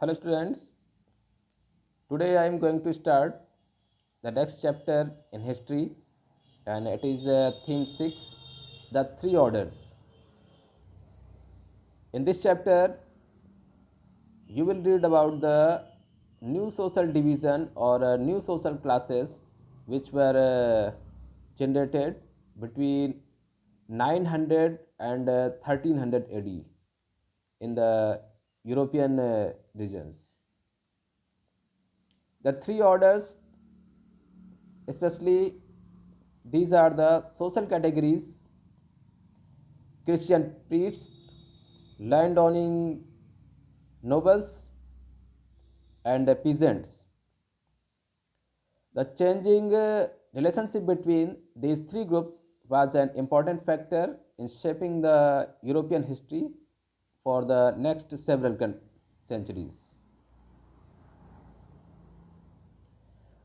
Hello students, today I am going to start the next chapter in history and it is theme 6, the three orders. In this chapter you will read about the new social division or new social classes which were generated between 900 and 1300 AD in the European regions. The three orders, especially these are the social categories: Christian priests, landowning nobles, and peasants. The changing relationship between these three groups was an important factor in shaping the European history for the next several centuries.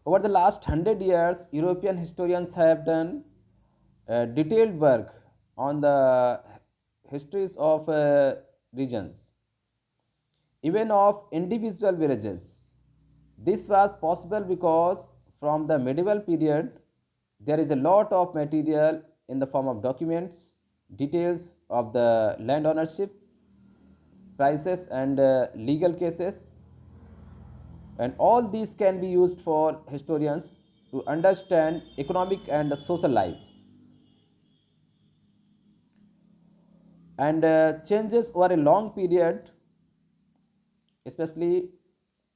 Over the last 100 years, European historians have done detailed work on the histories of regions, even of individual villages. This was possible because from the medieval period, there is a lot of material in the form of documents, details of the land ownership, prices, and legal cases, and all these can be used for historians to understand economic and social life. And changes over a long period, especially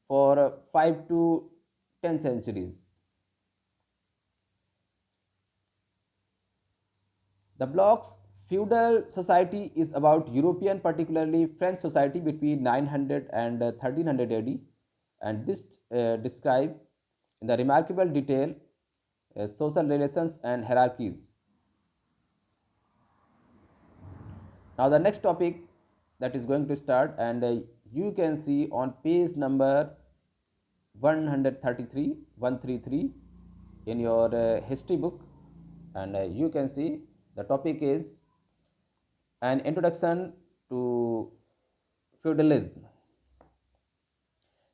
for 5 to 10 centuries. The bloc's feudal society is about European, particularly French society between 900 and 1300 AD, and this describe in the remarkable detail social relations and hierarchies. Now the next topic that is going to start, and you can see on page number 133 133 in your history book, and you can see the topic is an introduction to feudalism.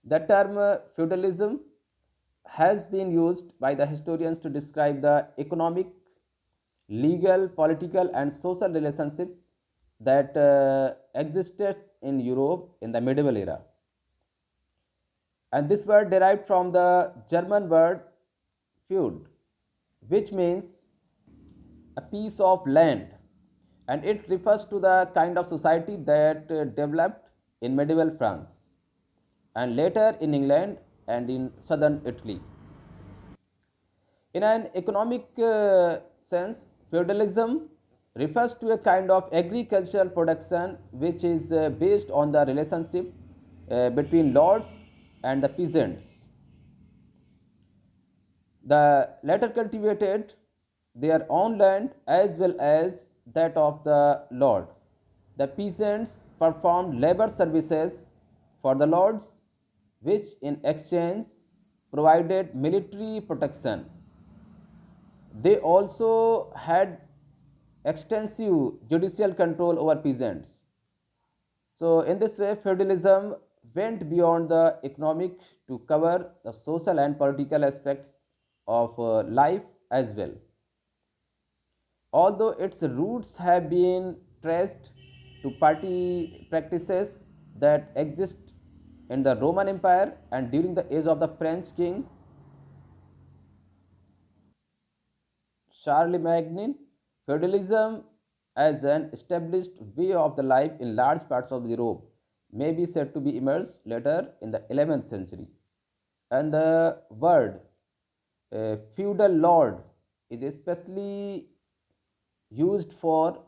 The term feudalism has been used by the historians to describe the economic, legal, political, and social relationships that existed in Europe in the medieval era. And this word derived from the German word feud, which means a piece of land, and it refers to the kind of society that developed in medieval France and later in England and in southern Italy. In an economic sense, feudalism refers to a kind of agricultural production which is based on the relationship between lords and the peasants. The latter cultivated their own land as well as that of the lord. The peasants performed labor services for the lords, which in exchange provided military protection. They also had extensive judicial control over peasants. So, in this way, feudalism went beyond the economic to cover the social and political aspects of life as well. Although its roots have been traced to party practices that exist in the Roman Empire and during the age of the French king Charlemagne, feudalism as an established way of the life in large parts of Europe may be said to be emerged later in the 11th century. And the word feudal lord is especially used for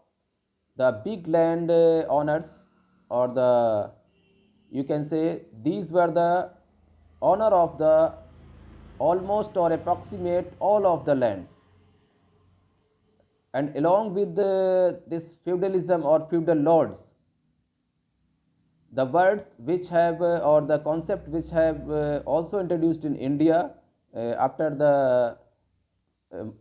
the big land owners, or the, you can say, these were the owner of the almost or approximate all of the land. And along with this feudalism or feudal lords, the words which have or the concept which have also introduced in India after the um,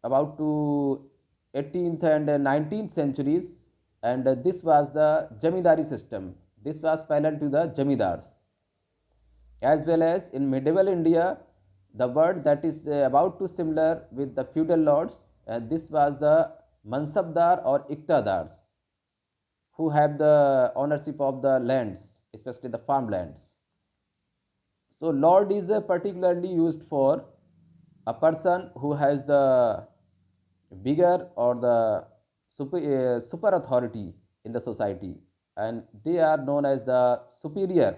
about to 18th and 19th centuries, and this was the jamidari system. This was parallel to the jamidars. as well as in medieval India, the word that is about to similar with the feudal lords, this was the mansabdar or iktadars, who have the ownership of the lands, especially the farmlands. So lord is particularly used for a person who has the bigger or the super authority in the society, and they are known as the superior